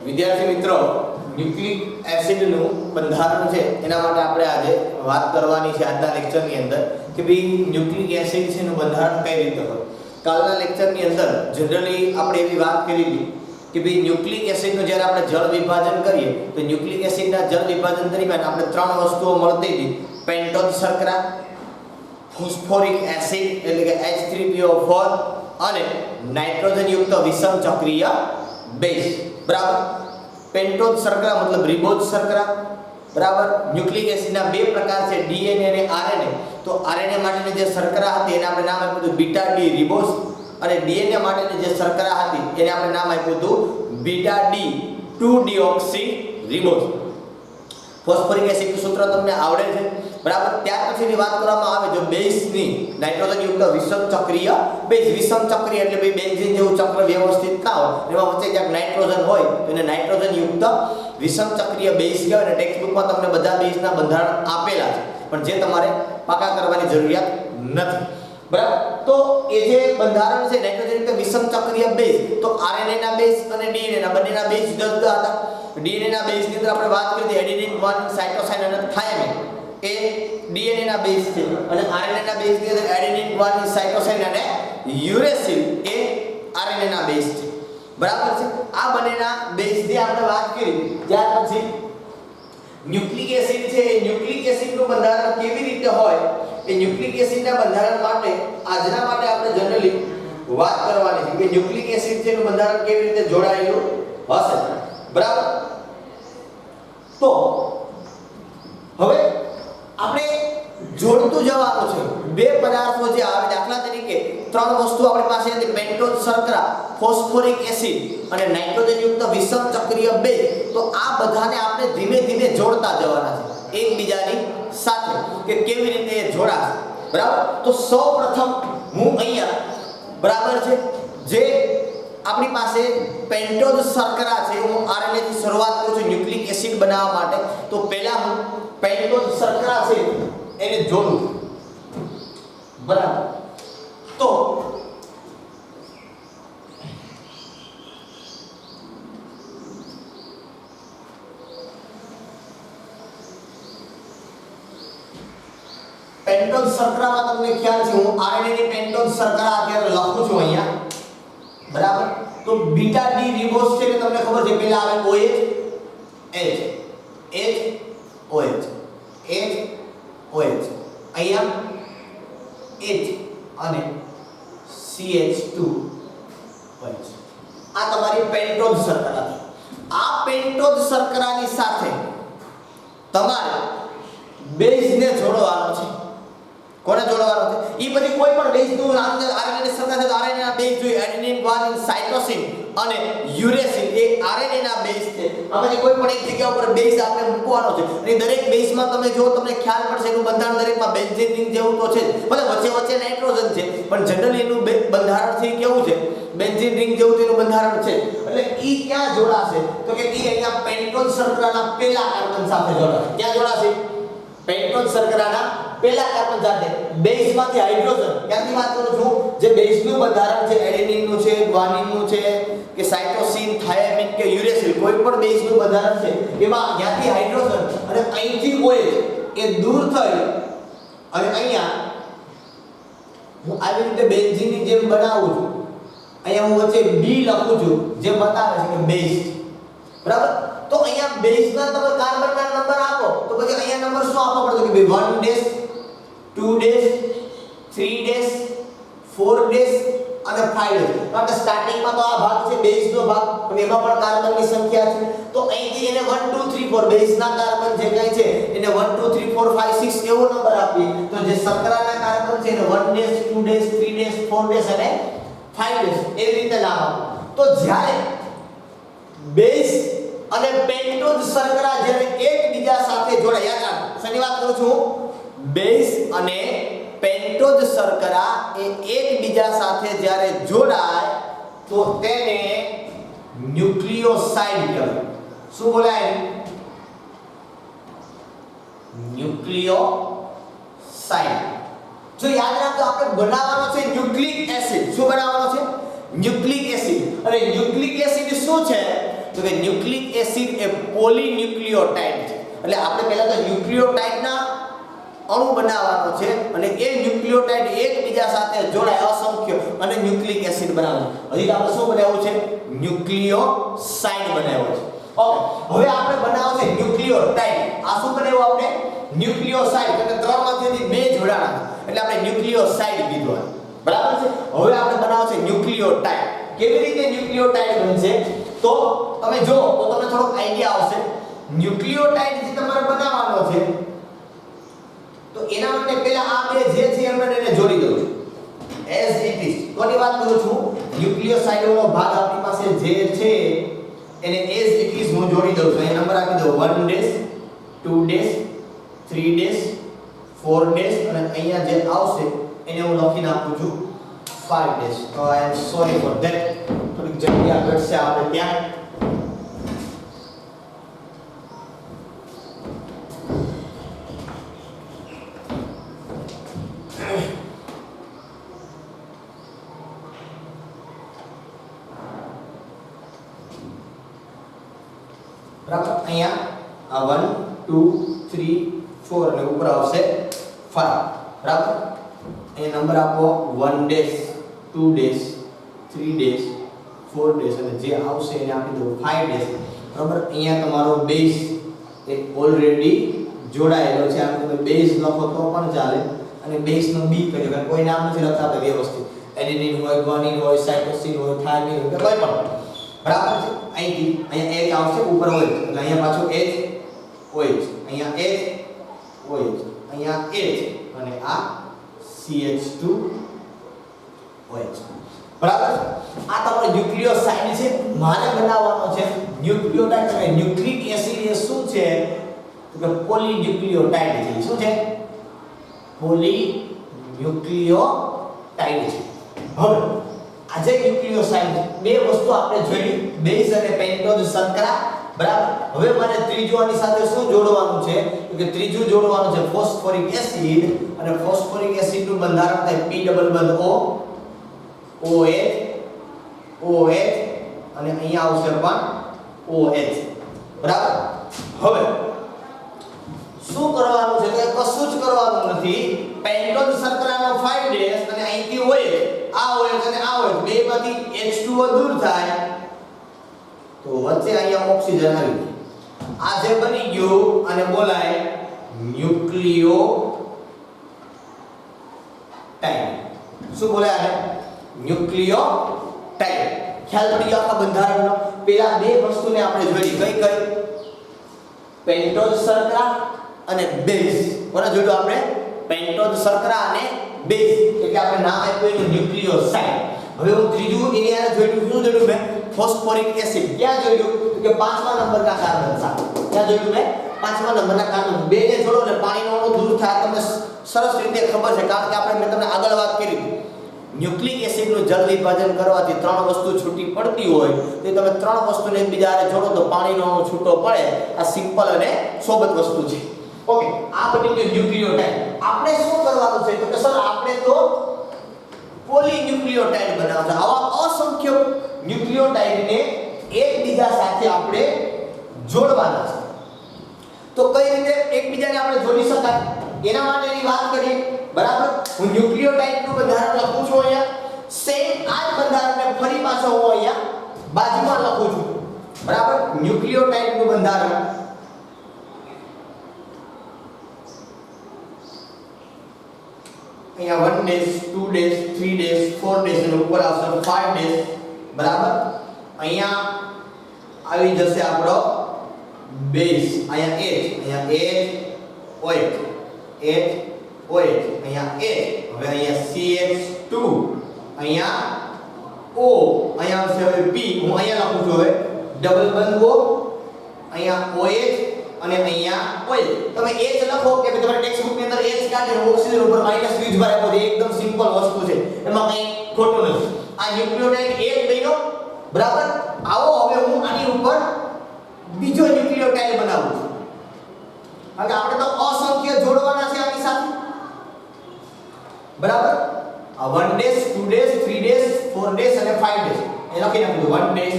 વિદ્યાર્થી મિત્રો, ન્યુક્લિક એસિડનું બંધારણ છે એના માટે આપણે આજે વાત કરવાની છે આજના લેક્ચરની અંદર કે ભાઈ ન્યુક્લિક એસિડ છે એનું બંધારણ કઈ રીતે હોય. કાલના લેક્ચરની અંદર જનરલી આપણે એવી વાત કરી હતી કે ભાઈ ન્યુક્લિક એસિડનું જ્યારે આપણે જળ વિભાજન કરીએ તો ન્યુક્લિક એસિડના જળ વિભાજન દરમિયાન આપણે ત્રણ વસ્તુઓ મળતી હતી: પેન્ટોઝ શર્કરા, ફોસ્ફોરિક એસિડ એટલે કે H3PO4 અને નાઇટ્રોજન યુક્ત વિષમ ચક્રીય બેઝ. બરાબર. પેન્ટોઝ શર્કરા મતલબ રિબોઝ શર્કરા. બરાબર. ન્યુક્લિક એસિડના બે પ્રકાર છે, ડીએનએ અને આરએનએ. તો આરએનએ માટેની જે શર્કરા હતી એને આપણે નામ આપ્યું હતું બીટા ડી રિબોઝ અને ડીએનએ માટેની જે શર્કરા હતી એને આપણે નામ આપ્યું હતું beta D 2 deoxy ribose. Phosphoric એસિડનું સૂત્ર તમને આવડે છે. બરાબર. ત્યાર પછીની વાત કરવામાં આવે જો બેઝની નાઇટ્રોજન યુક્ત વિષમ ચક્રીય બેઝ. વિષમ ચક્રીય એટલે ભાઈ બેન્ઝીન જેવું ચક્ર વ્યવસ્થિત ના હોય, એમાં વચ્ચે ક્યાંક નાઇટ્રોજન હોય તો એને નાઇટ્રોજન યુક્ત વિષમ ચક્રીય બેઝ કહેવાય. અને ટેક્સ્ટબુકમાં તમને બધા બેઝના બંધારણ આપેલા છે, પણ જે તમારે પાકા કરવાની જરૂરિયાત નથી. બરાબર. તો એ જે બંધારણ છે નાઇટ્રોજન યુક્ત વિષમ ચક્રીય બેઝ, તો આરએનએ ના બેઝ અને ડીએનએ ના બંનેના બેઝ જુદા જુદા હતા. ડીએનએ ના બેઝ ની અંદર આપણે વાત કરી હતી એડિનિન, ગ્વાનિન, સાઇટોસાઇન અને થાયમિન. એ ડીએનએ ના બેઝ છે અને આરએનએ ના બેઝ ની અંદર એડિનિન, ગ્વાનિન, સાઇટોસાઇન અને યુરેસિલ એ આરએનએ ના બેઝ છે. બરાબર છે. આ બંનેના બેઝ ની આપણે વાત કરી. ત્યાર પછી ન્યુક્લિક એસિડ છે એ ન્યુક્લિક એસિડનું બંધારણ કેવી રીતે હોય એ ન્યુક્લિક એસિડના બંધારણ માટે આજના માટે આપણે જનરલી વાત કરવાની છે કે ન્યુક્લિક એસિડ છે એનું બંધારણ કેવી રીતે જોડાયેલું હશે. બરાબર. તો હવે આપણે જોડતું જવાનું છે. બે પદાર્થો જે આવે, દાખલા તરીકે ત્રણ વસ્તુ આપણી પાસે હતી: પેન્ટોઝ શર્કરા, ફોસ્ફોરિક એસિડ અને નાઇટ્રોજન યુક્ત વિષમ ચક્રીય બેઝ. તો આ બધાને આપણે ધીમે ધીમે જોડતા જવાના છે એકબીજાની સાથે કે કેવી રીતે એ જોડાશે. બરાબર. તો સૌપ્રથમ હું અહીંયા બરાબર છે જે આપણી પાસે પેન્ટોઝ શર્કરા છે, હું આરએનએ થી શરૂઆત કરું છું ન્યુક્લિક એસિડ બનાવવા માટે. તો પહેલા હું પેન્ટોઝ શર્કરા છે એને જોડું. બરાબર. તો પેન્ટોઝ શર્કરામાં તમને ખ્યાલ છે હું આરએનએ ની પેન્ટોઝ શર્કરા અત્યારે લખું છું અહીંયા. બરાબર. તો બીટા ડી રિબોઝ છે કે તમને ખબર છે પહેલા આવે OH OH અહીંયા H અને CH2OH. આ તમારી પેન્ટોઝ શર્કરા છે. આ પેન્ટોઝ શર્કરાની સાથે તમારે બેઝને જોડવાનો છે. કોને જોડવાનો છે? ઈ પછી કોઈ પણ બેઝનું નામ આરએનએ ની શર્કરા છે તો આરએનએ ના બેઝ જોઈએ. એડિનિન, ગ્વાનિન, સાઇટોસિન અને યુરેસિલ એ આરએનએ ના બેઝ છે. આમાંથી કોઈ પણ એક જગ્યા ઉપર બેઝ આપણે મૂકવાનો છે. અને દરેક બેઝમાં તમે જો તમને ખ્યાલ પડશે એનું બંધારણ દરેકમાં બેન્ઝીન રિંગ જેવું તો છે જ. ભલે વચ્ચે વચ્ચે નાઇટ્રોજન છે પણ જનરલી એનું બંધારણ છે કેવું છે? બેન્ઝીન રિંગ જેવું તેનું બંધારણ છે. એટલે ઈ ક્યાં જોડાશે? તો કે ઈ અહીંયા પેન્ટોઝ શર્કરાના પહેલા કાર્બન સાથે જોડાશે. ક્યાં જોડાશે? પેન્ટોઝ શર્કરાના પહેલા કાર્બન સાથે. બેઝમાંથી હાઇડ્રોજન ક્યાંથી વાત કરું છું? જે બેઝનું બંધારણ છે એડેનિનનું છે, ગ્વાનિનનું છે કે સાઇટોસિન, થાયમિન કે યુરેસિલ, કોઈ પણ બેઝનું બંધારણ છે એમાં ત્યાંથી હાઇડ્રોજન અને અહીંથી OH એ દૂર થઈ અને અહીંયા હું આવી રીતે બેન્ઝીનની જેમ બનાવું છું. અહીંયા હું વચ્ચે B લખું છું જે બતાવે છે કે બેઝ. બરાબર. તો અહીંયા બેઝના તમે કાર્બનના નંબર આપો તો પછી અહીંયા નંબર શું આપવો પડશે કે ભાઈ 1 ડેશ 2 ડેશ 3 ડેશ 4 ડેશ અને 5 ડેશ. કારણ કે સ્ટાર્ટિંગમાં તો આ ભાગ છે બેઝનો ભાગ, પણ એમાં પણ કાર્બનની સંખ્યા છે. તો અહીંથી એને 1 2 3 4 બેઝના કાર્બન જે કઈ છે એને 1 2 3 4 5 6 એવો નંબર આપીએ. તો જે શર્કરાના કાર્બન છે એને 1 ડેશ 2 ડેશ 3 ડેશ 4 ડેશ અને 5 ડેશ એવી રીતે નામ આપો. તો જ્યારે બેઝ અને પેન્ટોઝ શર્કરા જ્યારે એકબીજા સાથે જોડાય, યાદ રાખો શેની વાત કરું છું? બેઝ અને પેન્ટોઝ શર્કરા એ એકબીજા સાથે જ્યારે જોડાય તો તેને ન્યુક્લિયોસાઇડ કહેવાય. શું બોલાય? ન્યુક્લિયોસાઇડ. જો યાદ રાખો આપણે બનાવવાનો છે ન્યુક્લિક એસિડ. શું બનાવવાનો છે? Nucleic acid. અને ન્યુક્લિક એસિડ શું છે? તો કે ન્યુક્લિક એસિડ એ પોલીન્યુક્લિયોટાઇડ છે. એટલે આપણે પહેલા તો ન્યુક્લિયોટાઇડના અણુ બનાવવાનો છે અને એ ન્યુક્લિયોટાઇડ એકબીજા સાથે જોડાય અસંખ્ય અને ન્યુક્લિક એસિડ બનાવે છે. હજી આપણે શું બનાવ્યું છે? ન્યુક્લિયોસાઇડ બનાવ્યો છે. ઓકે, હવે આપણે બનાવવું છે ન્યુક્લિયોટાઇડ. આ શું બનાવ્યું આપણે? ન્યુક્લિયોસાઇડ. એટલે ત્રણમાંથી બે જોડાણા એટલે આપણે ન્યુક્લિયોસાઇડ કીધું. બરાબર છે. હવે આપણે બનાવવું છે ન્યુક્લિયોટાઇડ. કેવી રીતે ન્યુક્લિયોટાઇડ બનશે? તો તમે જો તો તમને થોડો આઈડિયા આવશે. ન્યુક્લિયોટાઇડ જે તમારે બનાવવાનો છે તો એના માટે પહેલા આ બે જે છે એને જોડી દઉં છું એઝ ઇટ ઇઝ. કોની વાત કરું છું? ન્યુક્લિયોસાઇડ વાળો ભાગ આપણી પાસે જે છે એને એઝ ઇટ ઇઝ હું જોડી દઉં છું. એ નંબર આપી દઉં 1 ડેશ 2 ડેશ 3 ડેશ 4 ડેશ અને અહીંયા જે આવશે એને હું લખી નાખું છું 5 ડેશ. તો આઈ એમ સોરી ફોર ધેટ. થોડીક જગ્યા ઘટશે આપણે ત્યાં. બરાબર. અહીંયા આ 1 2 3 4 અને ઉપર આવશે 5. બરાબર. અહીંયા નંબર આપો 1 ડેશ 2 ડેશ 3 ડેશ 4 ડેશ અને જે આવશે એને આપી દો 5 ડેશ. બરાબર. અહીંયા તમારો બેઝ એક ઓલરેડી જોડાયેલો છે. આમ તમે બેઝ લખો તો પણ ચાલે અને બેઝ નો બી કહી દો. કારણ કોઈ નામ નથી લખતા આપણે વ્યવસ્થિત. એડિનિન હોય, ગ્વાનિન હોય, સાઇટોસિન હોય, થાઇમિન હોય, કોઈ પણ. બરાબર છે. અહીંથી અહીંયા H આવશે ઉપર OH એટલે અહીંયા પાછો H OH અહીંયા H OH અહીંયા H અને આ CH2OH. બરાબર. આ તમારો ન્યુક્લિયોસાઇડ છે. મારે બનાવવાનો છે ન્યુક્લિયોટાઇડ. એટલે ન્યુક્લિક એસિડ એ શું છે? તો કે પોલીન્યુક્લિયોટાઇડ છે. શું છે? પોલીન્યુક્લિયોટાઇડ છે. હવે આજે ન્યુક્લિયોસાઇડ બે વસ્તુ આપણે જોઈ, બેઝ અને પેન્ટોઝ શર્કરા. બરાબર. હવે મારે ત્રીજું આની સાથે શું જોડવાનું છે? તો કે ત્રીજું જોડવાનું છે ફોસ્ફોરિક એસિડ અને ફોસ્ફોરિક એસિડ નું બંધારણ થાય P ડબલ બંધ O OH OH અને અહીંયા આવશે પણ OH. બરાબર. હવે શું કરવાનું છે? તો કશું જ કરવાનું નથી. પેન્ટોઝ શર્કરાનો 5 ડેશ અને અહીંથી OH આ OH અને આ OH બેમાંથી H2O દૂર થાય તો વચ્ચે અહીંયા ઓક્સિજન આવી ગયું. આ જે બની ગયું અને બોલાય ન્યુક્લિયોટાઇડ. શું બોલાય આને? ન્યુક્લિયોટાઇડ. ખ્યાલ પડી ગયો આખા બંધારણનો? પેલા બે વસ્તુને આપણે જોઈ. કઈ કઈ? પેન્ટોઝ શર્કરા અને બેઝ. કોને જોડ્યું આપણે? પેન્ટોઝ શર્કરા અને બેઝ. એટલે આપણે નામ આપ્યું એનું ન્યુક્લિયોસાઇડ. હવે હું ત્રીજું એની આને જોડ્યું. શું જોડ્યું મેં? Phosphoric acid. ક્યાં જોડ્યું? તો કે 5મા નંબરના કાર્બન સાથે. ક્યાં જોડ્યું મેં? 5મા નંબરના કાર્બન. બે ને જોડો એટલે પાણીનો અણુ દૂર થાય. તમને સરસ રીતે ખબર છે કારણ કે આપણે મેં તમને આગળ વાત કરી. ન્યુક્લિક એસિડનું જળ વિભાજન કરવાથી ત્રણ વસ્તુ છૂટી પડતી હોય તો તમે ત્રણ વસ્તુને એકબીજા હારે જોડો તો પાણીનો અણુ છૂટો પડે. આ સિમ્પલ અને સોબત વસ્તુ છે. ઓકે, આ બની ગયું ન્યુક્લિયોટાઇડ. આપણે શું કરવાનું છે? તો કે સર આપણે તો પોલીન્યુક્લિયોટાઇડ બનાવવાનું છે. આવા અસંખ્ય ન્યુક્લિયોટાઇડને એકબીજા સાથે આપણે જોડવાના છે. તો કઈ રીતે એકબીજાને આપણે જોડી શકાય એના માટેની વાત કરીએ. બરાબર. હું ન્યુક્લિયોટાઇડનું બંધારણ લખું છું અહીંયા. સેમ આ જ બંધારણને ફરી પાછો હું અહીંયા બાજુમાં લખું છું. બરાબર. ન્યુક્લિયોટાઇડનું બંધારણ અહીંયા 1 ડેશ 2 ડેશ 3 ડેશ 4 ડેશ અને ઉપર આવશે 5 ડેશ. બરાબર. અહીંયા આવી જશે આપણો બેઝ. અહીંયા H OH OH અહીંયા H. હવે અહીંયા CH2 અહીંયા O અહીંયા આવશે હવે P. હું અહીંયા લખું છું હવે ડબલ બંધ O અહીંયા OH અને અહીંયા OH. તમે H લખો કે તમારા ટેક્સ્ટ બુક ની અંદર H કાઢીને ઓક્સિજન ઉપર માઈનસ યુઝ બાર આપો. એકદમ સિમ્પલ વસ્તુ છે, એમાં કંઈ ખોટું નથી. આ ન્યુક્લિયોટાઇડ એક બન્યો. બરાબર. આવો હવે હું આની ઉપર બીજો ન્યુક્લિયોટાઇડ બનાવું છું. કારણ કે આપણે તો અસંખ્ય જોડવાના છે આની સાથે. બરાબર. આ 1 ડેશ 2 ડેશ 3 ડેશ 4 ડેશ અને 5 ડેશ એ લખી નાખું. 1 ડેશ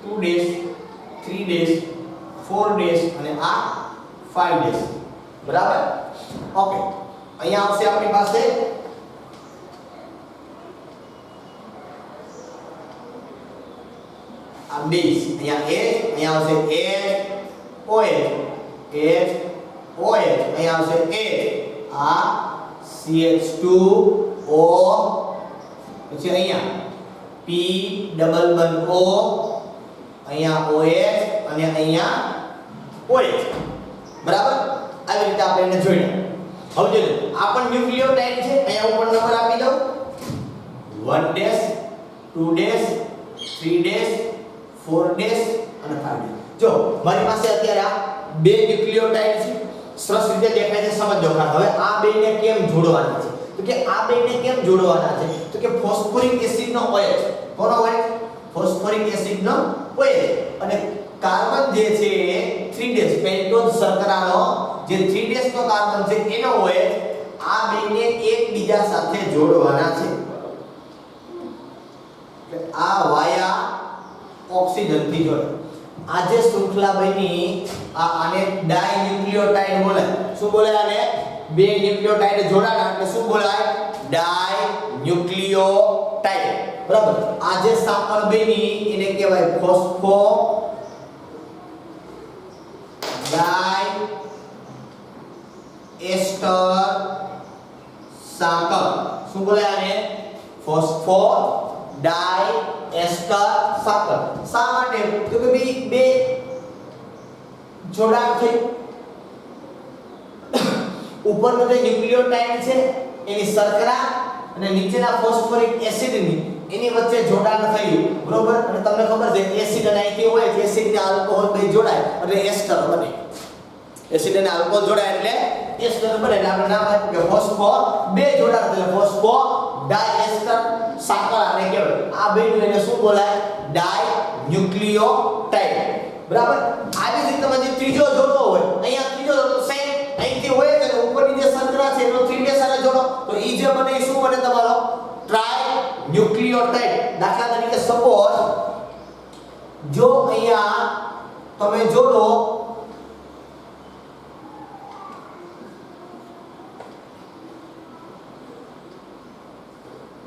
2 ડેશ 3 ડેશ 4 ડેશ અને આ 5 ડેશ બરાબર ઓકે અહીંયા આવશે આપણી પાસે આ બેઝ અહીંયા H અહીંયા આવશે OH અહીંયા આવશે H આ CH2O પછી અહીંયા P ડબલ બંધ O અહીંયા OH અને અહીંયા OH બરાબર આવી રીતે આપણે એને જોડ્યા હવે જો આ પણ ન્યુક્લિયોટાઇડ છે અહીંયા ઉપર નંબર આપી દઉં 1 ડેશ 2 ડેશ 3 ડેશ 4 ડેશ અને 5 ડેશ જો મારી પાસે અત્યારે આ બે ન્યુક્લિયોટાઇડ છે સરસ રીતે દેખાય છે સમજો ખાસ હવે આ બેને કેમ જોડવાના છે તો કે આ બેને કેમ જોડવાના છે તો કે ફોસ્ફોરિક એસિડ નો OH કોનો OH ફોસ્ફોરિક એસિડ નો OH અને કાર્બન જે છે 3 ડેશ પેન્ટોઝ શર્કરાનો જે 3 ડેશ નો કાર્બન છે એનો OH આ બેને એકબીજા સાથે જોડવાના છે આ વાયા ઓક્સિજન થી જોડે આ જે શૃંખલા બની આને ડાઇન્યુક્લિયોટાઇડ બોલાય શું બોલાય આને બે ન્યુક્લિયોટાઇડ જોડાણા એટલે શું બોલાય ડાઇન્યુક્લિયોટાઇડ બરાબર આ જે સાંકળ બની એને કહેવાય ફોસ્ફો ડાઈ એસ્ટર સાંકળ શું બોલાય આને ફોસ્ફો ડાઈ એસ્ટર સાંકળ શા માટે તો કે બે જોડાણ થઈ ઉપરનો જે ન્યુક્લિયોટાઇડ છે એની શર્કરા અને નીચેના ફોસ્ફોરિક એસિડની એની વચ્ચે જોડાણ થયું બરોબર અને તમને ખબર છે એસિડ અને આયથી હોય કે એસિડ ને આલ્કોહોલ બે જોડાય એટલે એસ્ટર બને એસિડ અને આલ્કોહોલ જોડાય એટલે એસ્ટર બને એટલે આપણે નામ આપ્યું કે ફોસ્ફો બે જોડાણ એટલે ફોસ્ફો ડાયએસ્ટર સાંકળ આને કહેવાય આ બેનું એને શું બોલાય ડાઇન્યુક્લિયોટાઇડ બરાબર આવી રીતે તમે જે ત્રીજો જોડો હોય અહીંયા ત્રીજો સેમ અહીંથી હોય કે ઉપરની જે શર્કરા છે એનો 3 ડેશ સાથે જોડો તો ઈ જે બને શું બને તમારો ટ્રાઇન્યુક્લિયોટાઇડ દાખલા તરીકે સપોઝ જો અહીંયા તમે જોડો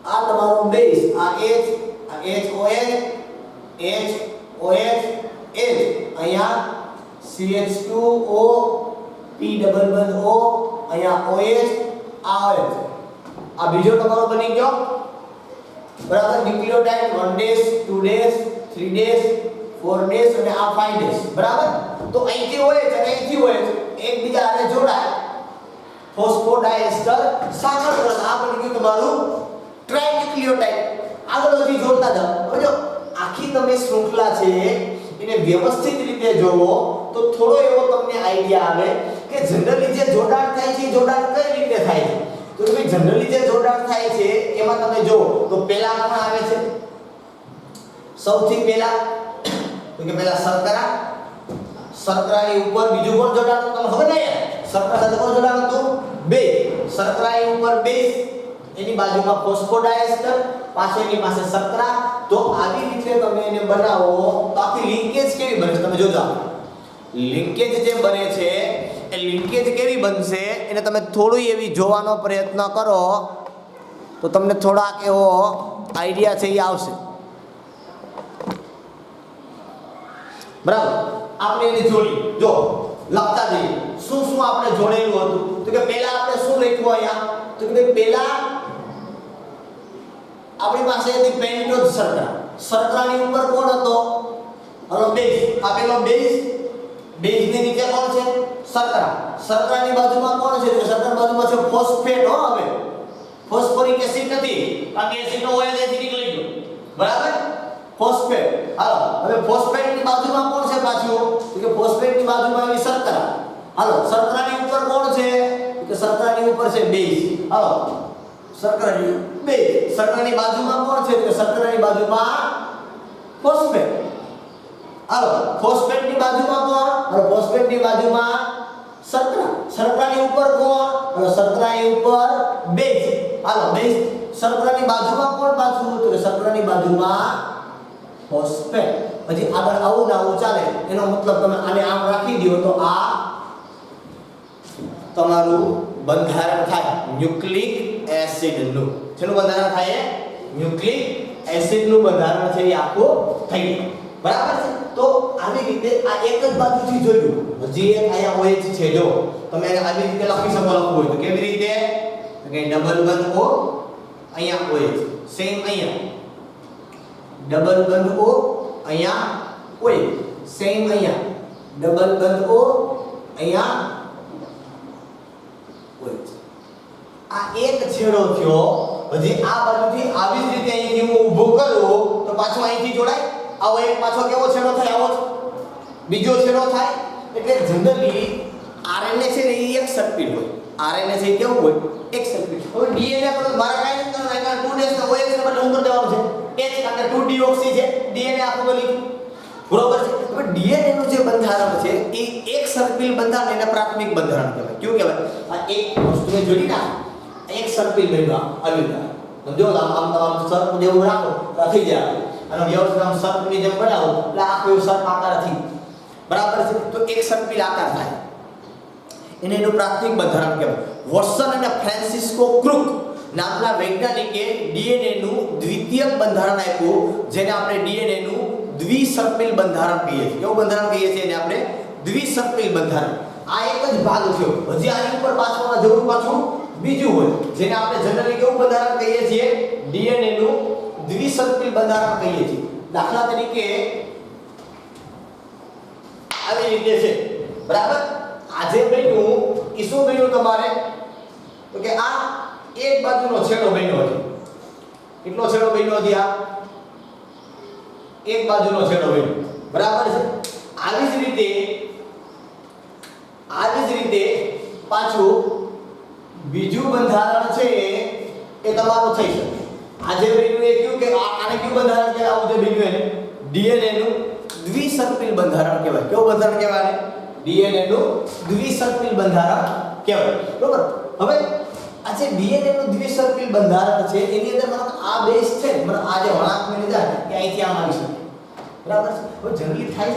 આ તમારો બેઝ આ H અહીંયા CH2O P ડબલ બંધ O અહીંયા OH આ બીજો તમારો બની ગયો બરાબર nucleotide 1 dash 2 dash 3 dash 4 dash અને આ 5 ડેશ બરાબર તો અહીંથી OH અને અહીંથી OH એકબીજા સાથે જોડાય ફોસ્ફોડાયસ્ટર સાંકળ આ બની ગયું તમારું ટ્રાઇન્યુક્લિયોટાઇડ આગળ વધી જોડતા જાઓ હવે જો આખી તમે શૃંખલા છે એને વ્યવસ્થિત રીતે જોવો તો થોડો એવો તમને આઈડિયા આવે કે જનરલી જે જોડાણ થાય છે જોડાણ કઈ રીતે થાય છે તો તમે જનરલી જે જોડાણ થાય છે એમાં તમે જો તો પહેલા કોણ આવે છે સૌથી પહેલા તો કે પહેલા શર્કરાની ઉપર બીજું કોણ જોડાણ તમને ખબર ને શર્કરા સાથે કોણ જોડાણ હતું બે શર્કરાની ઉપર બેઝ એની બાજુમાં ફોસ્ફોડાયસ્ટર પાછળની પાસે શર્કરા તો આવી રીતે તમે એને બનાવો તો આખી લિંકેજ કેવી બને છે તમે જોજો લિંકેજ જે બને છે એ લિંકેજ કેવી બનશે એને તમે થોડું એવી જોવાનો પ્રયત્ન કરો તો તમને થોડાક એવો આઈડિયા છે એ આવશે બરાબર આપણે એને જોડી જો લખતા જઈએ શું શું આપણે જોડેલું હતું તો કે પહેલા આપણે શું લખ્યું અહીંયા તો કે પહેલા આપણી પાસે હતી પેન્ટોઝ શર્કરાની ઉપર કોણ હતો હલો બેઝ આપેલો બેઝ ની નીચે કોણ છે શર્કરાની બાજુમાં કોણ છે તો શર્કરાની બાજુમાં છે ફોસ્ફેટ હો હવે ફોસ્ફોરિક એસિડ નથી બાકી એસિડ નો OH અહીંથી નીકળી ગયો બરાબર ફોસ્ફેટ હાલો હવે ફોસ્ફેટ ની બાજુમાં કોણ છે પાછું તો કે ફોસ્ફેટ ની બાજુમાં આવી શર્કરા હાલો શર્કરાની ઉપર કોણ છે તો કે શર્કરાની ઉપર છે બેઝ હાલો શર્કરાની બાજુમાં કોણ છે તો શર્કરાની બાજુમાં ફોસ્ફેટ હાલો ફોસ્ફેટની બાજુમાં કોણ હાલો ફોસ્ફેટની બાજુમાં શર્કરાની ઉપર કોણ હાલો શર્કરાની ઉપર બેઝ હાલો બેઝ શર્કરાની બાજુમાં કોણ પાછું તો શર્કરાની બાજુમાં ફોસ્ફેટ. પછી આગળ આવું ને આવું ચાલે, એનો મતલબ તમે આને આમ રાખી દો તો આ તમારું બંધારણ થાય ન્યુક્લિક એસિડનું. શેનું બંધારણ થાય? ન્યુક્લિક એસિડનું બંધારણ છે એ આખું થઈ ગયું. બરાબર છે? તો આવી રીતે આ એક જ બાજુથી જોયું. હજી એક અહીંયા OH છે, જો તમે એને આવી રીતે લખી શકો, લખવું હોય તો કેવી રીતે? કે ડબલ બંધ O, અહીંયા OH, સેમ અહીંયા ડબલ બંધ O, અહીંયા OH, સેમ અહીંયા ડબલ બંધ O, અહીંયા OH. આ એક છેડો થયો. હજી આ બાજુથી આવી જ રીતે અહીંથી હું ઊભો કરું તો પાછો અહીંથી જોડાય. આવો એક પાછો કેવો છેડો થાય? આવો બીજો છેડો થાય. એટલે જનરલી RNA છે ને એ એક સર્કિટ હોય. RNA છે કેવું હોય? એક સર્કિટ. હવે DNA પર મારા કાઈ નથી કરવાનું, એના 2 ડેશ ને OH ને બદલે હું કરી દેવાનું છે H, કારણ કે 2 deoxy છે. DNA આખું બની બરોબર છે. હવે DNA નું જે બંધારણ છે એ એક સર્કિલ બંધારણ, એને પ્રાથમિક બંધારણ કહેવાય. કેવું કહેવાય? આ એક વસ્તુને જોડી ના એક સર્કિલ બન્યું આવી રીતે. સમજો? આમ સર્પ જેવું રાખો તો થઈ જાય. અને વ્યવસ્થિત આમ સર્પની જેમ બનાવો એટલે આખો સર્પ આકાર થઈ. બરાબર છે? તો એક સર્પિલ આકાર થાય. એને એનું પ્રાથમિક બંધારણ કહેવાય. વોટસન અને ફ્રાન્સિસ્કો ક્રુક નામના વૈજ્ઞાનિકે DNA નું દ્વિતીયક બંધારણ આપ્યું, જેને આપણે DNA નું દ્વિસર્પિલ બંધારણ કહીએ છીએ. કેવું બંધારણ કહીએ છીએ એને આપણે? દ્વિસર્પિલ બંધારણ. આ એક જ ભાગ થયો. હજી આની ઉપર પાછળના જરૂર પાછું બીજું હોય, જેને આપણે જનરલી કેવું બંધારણ કહીએ છીએ? DNA નું દ્વિસર્પિલ બંધારણ કહીએ છીએ. દાખલા તરીકે આવી રીતે છે. બરાબર? આજે બન્યું ઈ શું બન્યું તમારે? તો કે આ એક બાજુનો છેડો બન્યો હતો. કેટલો છેડો બન્યો હતો? આ એક બાજુનો છેડો બન્યો. બરાબર છે? આવી જ રીતે પાછું બીજું બંધારણ છે એ તમારું થઈ શકે. આજે બન્યું એ કયું કે આને કયું બંધારણ કહેવાય? આવું જે બન્યું એને DNA નું દ્વિસર્પિલ બંધારણ કહેવાય. કેવું બંધારણ કહેવાય? DNA નું દ્વિસર્પિલ બંધારણ કહેવાય. બરોબર? હવે આ જે DNA નું દ્વિસર્પિલ બંધારણ છે એની અંદર મતલબ આ બેઝ છે, મતલબ આ જે વળાંક મેળવી જાય કે અહીંથી આમ આવી શકે. બરાબર છે? હવે જનરલી થાય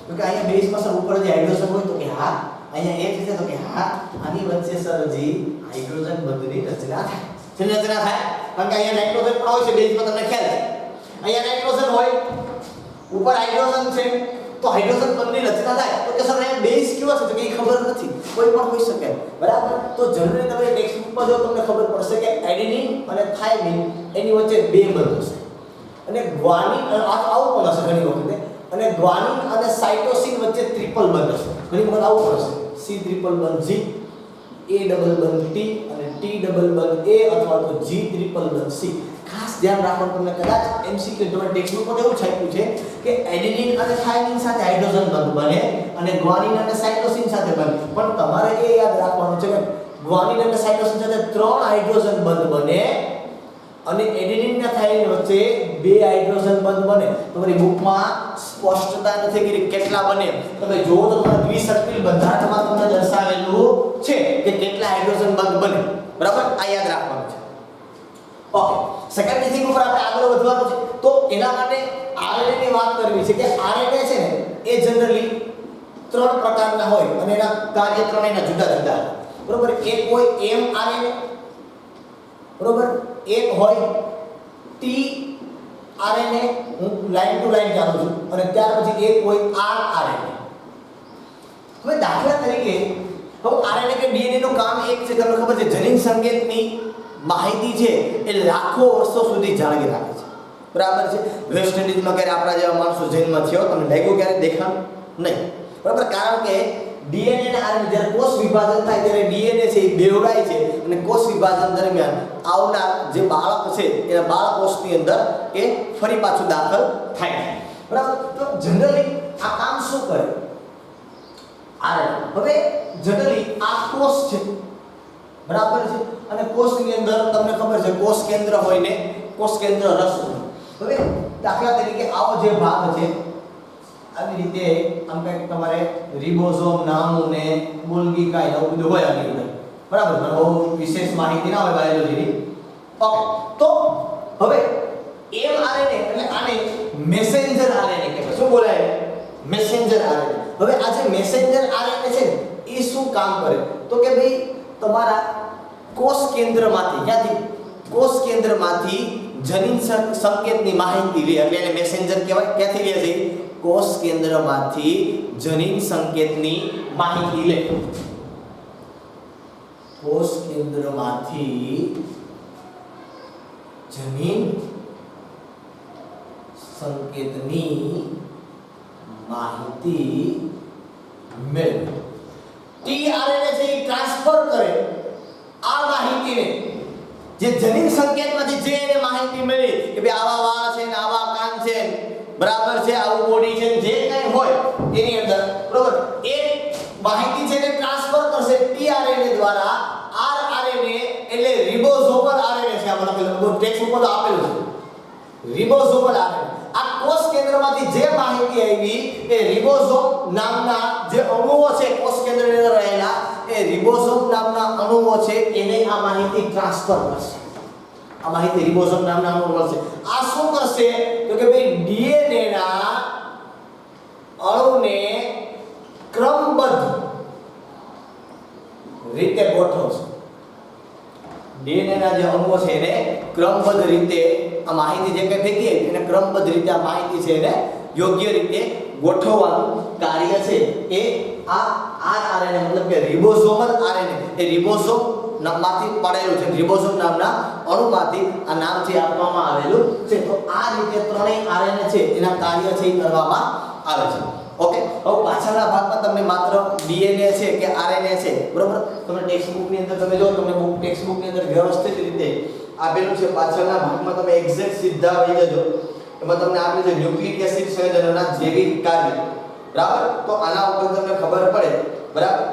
તો કે અહીંયા બેઝ પાસે ઉપર જે હાઇડ્રોજન હોય તો કે હા, અહીંયા H છે તો કે હા, આની વચ્ચે સર હજી હાઇડ્રોજન બંધની રચના થાય. જેની રચના થાય કારણ કે અહીંયા નાઇટ્રોજન પણ હોય છે બેઝમાં, તમને ખ્યાલ છે. અહીંયા નાઇટ્રોજન હોય, ઉપર હાઇડ્રોજન છે, તો હાઇડ્રોજન બંધની રચના થાય. તો કે સર અહીંયા બેઝ કેવો છે? તો કે ખબર નથી, કોઈ પણ હોઈ શકે. બરાબર? તો જનરલી તમે ટેક્સ્ટ બુકમાં જો તમને ખબર પડશે કે એડેનિન અને થાઇમિન એની વચ્ચે બે બંધ હશે. અને ગ્વાનિન આવું પણ હશે ઘણી વખતે. અને ગ્વાનિન અને સાઇટોસિન વચ્ચે ટ્રિપલ બંધ હશે. ઘણી વખત આવું પણ હશે. C ટ્રિપલ બંધ G, A ડબલ બંધ T અને T ડબલ બંધ A અથવા તો G ટ્રિપલ બંધ C. ખાસ ધ્યાન રાખવાનું, તમને કદાચ MCQ તમારા ટેક્સ્ટ બુકમાં એવું છાપ્યું છે કે એડેનિન અને થાઇમિન સાથે હાઇડ્રોજન બંધ બને અને ગ્વાનિન અને સાઇટોસિન સાથે બને. પણ તમારે એ યાદ રાખવાનું છે કે ગ્વાનિન અને સાઇટોસિન સાથે 3 હાઇડ્રોજન બંધ બને અને એડેનિન અને થાઇમિન વચ્ચે 2 હાઇડ્રોજન બંધ બને. તમારી બુકમાં સ્પષ્ટતા નથી કે કેટલા બને. તમે જોવો તો તમારા દ્વિસર્પિલ બંધારણમાં તમને દર્શાવેલું છે કે કેટલા હાઇડ્રોજન બંધ બને. બરાબર? આ યાદ રાખવાનું છે. ઓકે, સેકન્ડ થિંગ ઉપર આપણે આગળ વધવાનું છે. તો એના માટે RNA ની વાત કરવી છે કે RNA છે ને એ જનરલી 3 પ્રકારના હોય અને એના કાર્ય ત્રણેયના જુદા જુદા. બરોબર? એક હોય mRNA, બરોબર? એક હોય tRNA, હું લાઈન ટુ લાઈન ચાલું છું, અને ત્યાર પછી એક હોય rRNA. હવે દાખલા તરીકે RNA કે DNA નું કામ એક છે, તમને ખબર છે, જનીન સંકેતની માહિતી છે એ લાખો વર્ષો સુધી જાળવી રાખે છે. બરાબર છે? વેસ્ટ ઇન્ડિઝમાં ક્યારે આપણા જેવા માણસો જન્મ થયો તમને લાગ્યું ક્યારે દેખાણ નહીં. બરાબર? કારણ કે DNA અને RNA જ્યારે કોષ વિભાજન થાય ત્યારે DNA છે એ બેવડાય છે અને કોષ વિભાજન દરમિયાન આવનાર જે બાળક છે એના બાળકોષની અંદર એ ફરી પાછું દાખલ થાય છે. બરાબર? તો જનરલી આ કામ શું કરે? RNA. હવે જનરલી આ કોષ છે, બરાબર છે, અને કોષની અંદર તમને ખબર છે કોષ કેન્દ્ર હોય ને કોષ કેન્દ્ર રસ હોય. હવે દાખલા તરીકે આવો જે ભાગ છે આવી રીતે આમ કંઈક તમારે રિબોઝોમ નામનું ને ગોલ્ગી કાય એવું બધું હોય આની અંદર. બરાબર? બહુ વિશેષ માહિતી ના હોય બાયોલોજીની. ઓકે, તો હવે mRNA એટલે આને મેસેન્જર આરએનએ કહેવાય. શું બોલાય? Messenger RNA. હવે આ જે મેસેન્જર આરએનએ છે ને એ શું કામ કરે? તો કે ભાઈ તમારા કોષ કેન્દ્રમાંથી ક્યાંથી? કોષ કેન્દ્રમાંથી જનીન સંકેતની માહિતી લે એટલે એને મેસેન્જર કહેવાય. ક્યાંથી લે છે? કોષ કેન્દ્રમાંથી જનીન સંકેતની માહિતી લે. કોષ કેન્દ્રમાંથી જનીન સંકેતની માહિતી મેળવે. ટીઆરએનએ છે એ ટ્રાન્સફર કરે આ માહિતીને જે જનીન સંકેતમાંથી જે એને માહિતી મળી કે ભાઈ આવા વાળ છે ને આવા કાન છે બરાબર છે આવું બોડી છે જે કંઈ હોય એની અંદર બરોબર એ માહિતી છે એને ટ્રાન્સફર કરશે ટીઆરએનએ દ્વારા આરઆરએનએ એટલે રિબોઝોમલ આરએનએ છે. આ બધા ટેક્સ્ટ ઉપર આપેલું છે રિબોઝોમલ આરએનએ. આ કોષ કેન્દ્રમાંથી જે માહિતી આવી એ રિબોઝોમ નામના જે અણુઓ છે કોષ કેન્દ્રની અંદર રહેલા એ રિબોઝોમ નામના અણુઓ છે એને આ માહિતી ટ્રાન્સફર કરશે. આ માહિતી રિબોઝોમ નામના અણુઓ મળશે. આ શું કરશે તો કે ભાઈ ડીએનએ ના અણુને ક્રમબદ્ધ રીતે ગોઠવશે. ડીએનએ ના જે અણુઓ છે એને ક્રમબદ્ધ રીતે આ માહિતી જે કંઈ ભેગી આવી એને ક્રમબદ્ધ રીતે આ માહિતી છે એને યોગ્ય રીતે ગોઠવવાનું કાર્ય છે એ આ આરઆરએનએ મતલબ કે રિબોઝોમલ આરએનએ એ રિબોઝોમ નામમાંથી પડેલું છે. રિબોઝોમ નામના અણુમાંથી આ નામથી આપવામાં આવેલું છે. તો આ રીતે ત્રણેય આરએનએ છે એના કાર્ય છે એ કરવામાં આવે છે. ઓકે, હવે પાછળના ભાગમાં તમને માત્ર ડીએનએ છે કે આરએનએ છે બરોબર તમે ટેક્સ્ટ બુકની અંદર તમે જો તમને બુક ટેક્સ્ટ બુકની અંદર વ્યવસ્થિત રીતે આપેલું છે. પાછળના ભાગમાં તમે એક્ઝેક્ટ સીધા વહી જજો. એમાં તમને આપેલું છે ન્યુક્લિક એસિડ સંયોજનોના જૈવિક કાર્ય બરાબર. તો આના ઉપર તમને ખબર પડે બરાબર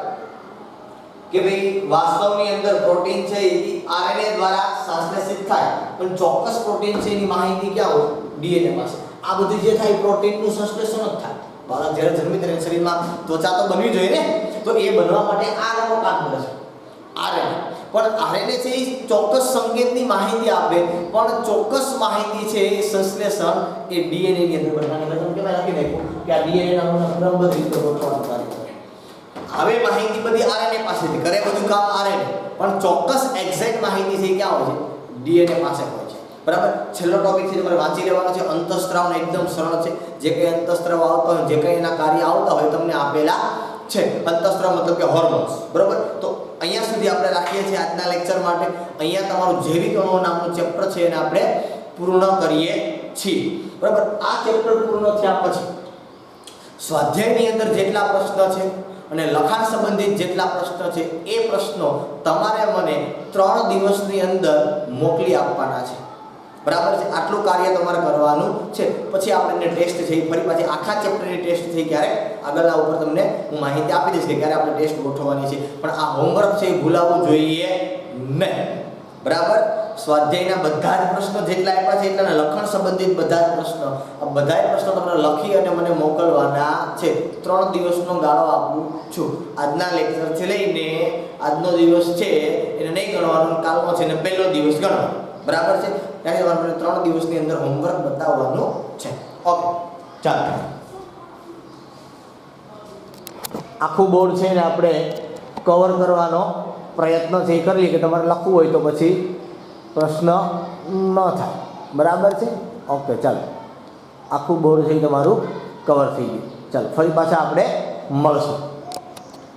કે ભાઈ વાસ્તવની અંદર પ્રોટીન છે એ આરએનએ દ્વારા સંશ્લેષિત થાય પણ ચોક્કસ પ્રોટીન છે એની માહિતી ક્યાં હોય? ડીએનએ પાસે. આ બધું જે થાય પ્રોટીનનું સંશ્લેષણ જ થાય. બાળક જ્યારે જન્મે ત્યારે શરીરમાં ત્વચા તો બનવી જોઈએ ને તો એ બનવા માટે આ લોકો કામ કરે છે આરએનએ. પણ આરએનએ છે એ ચોક્કસ સંકેતની માહિતી આપે પણ ચોક્કસ માહિતી છે એ સંશ્લેષણ એ ડીએનએ ની અંદર બનવાની મેં તમને કેમ લખી નાખ્યું કે આ ડીએનએ ના ક્રમબદ્ધ રીતે ગોઠવવાનું કાર્ય કરે. હવે માહિતી બધી આરએનએ પાસેથી કરે બધું કામ આરએનએ પણ ચોક્કસ એક્ઝેક્ટ માહિતી છે ક્યાં હોય છે? ડીએનએ પાસે હોય છે બરાબર. છેલ્લો ટોપિક છે તમારે વાંચી લેવાનો છે અંતઃસ્ત્રાવનો. એકદમ સરળ છે. જે કંઈ અંતઃસ્ત્રાવ આવતા હોય જે કંઈ એના કાર્ય આવતા હોય તમને આપેલા છે. અંતઃસ્ત્રાવ મતલબ કે હોર્મોન્સ બરાબર. તો અહીંયા સુધી આપણે રાખીએ છીએ આજના લેક્ચર માટે. અહીંયા તમારું જૈવિક અણુઓ નામનું ચેપ્ટર છે એને આપણે પૂર્ણ કરીએ છીએ બરાબર. આ ચેપ્ટર પૂર્ણ થયા પછી સ્વાધ્યાયની અંદર જેટલા પ્રશ્ન છે અને લખાણ સંબંધિત જેટલા પ્રશ્નો છે એ પ્રશ્નો તમારે મને 3 દિવસની અંદર મોકલી આપવાના છે બરાબર છે. આટલું કાર્ય તમારે કરવાનું છે. પછી આપણે ટેસ્ટ છે ફરી પાછી આખા ચેપ્ટરની ટેસ્ટ છે ક્યારે આગળના ઉપર તમને હું માહિતી આપી દઈશ કે ક્યારે આપણે ટેસ્ટ ગોઠવવાની છે. પણ આ હોમવર્ક છે એ ભૂલાવવું જોઈએ નહીં બરાબર. સ્વાધ્યાયના બધા જ પ્રશ્નો જેટલા આપ્યા છે એટલા લખાણ સંબંધિત બધા જ પ્રશ્નો આ બધા જ પ્રશ્નો તમારે લખી અને મને મોકલવાના છે. 3 દિવસનો ગાળો આપું છું. આજના લેક્ચરથી લઈને આજનો દિવસ છે એને નહીં ગણવાનો કાલનો છે ને પહેલો દિવસ ગણવાનો બરાબર છે. ત્યારે તમારે 3 દિવસની અંદર હોમવર્ક બતાવવાનું છે. ઓકે ચાલો આખું બોર્ડ છે ને આપણે કવર કરવાનો પ્રયત્ન છે એ કરીએ કે તમારે લખવું હોય તો પછી પ્રશ્ન ન થાય બરાબર છે. ઓકે ચાલો આખું બોર્ડ છે તમારું કવર થઈ ગયું. ચાલો ફરી પાછા આપણે મળશું.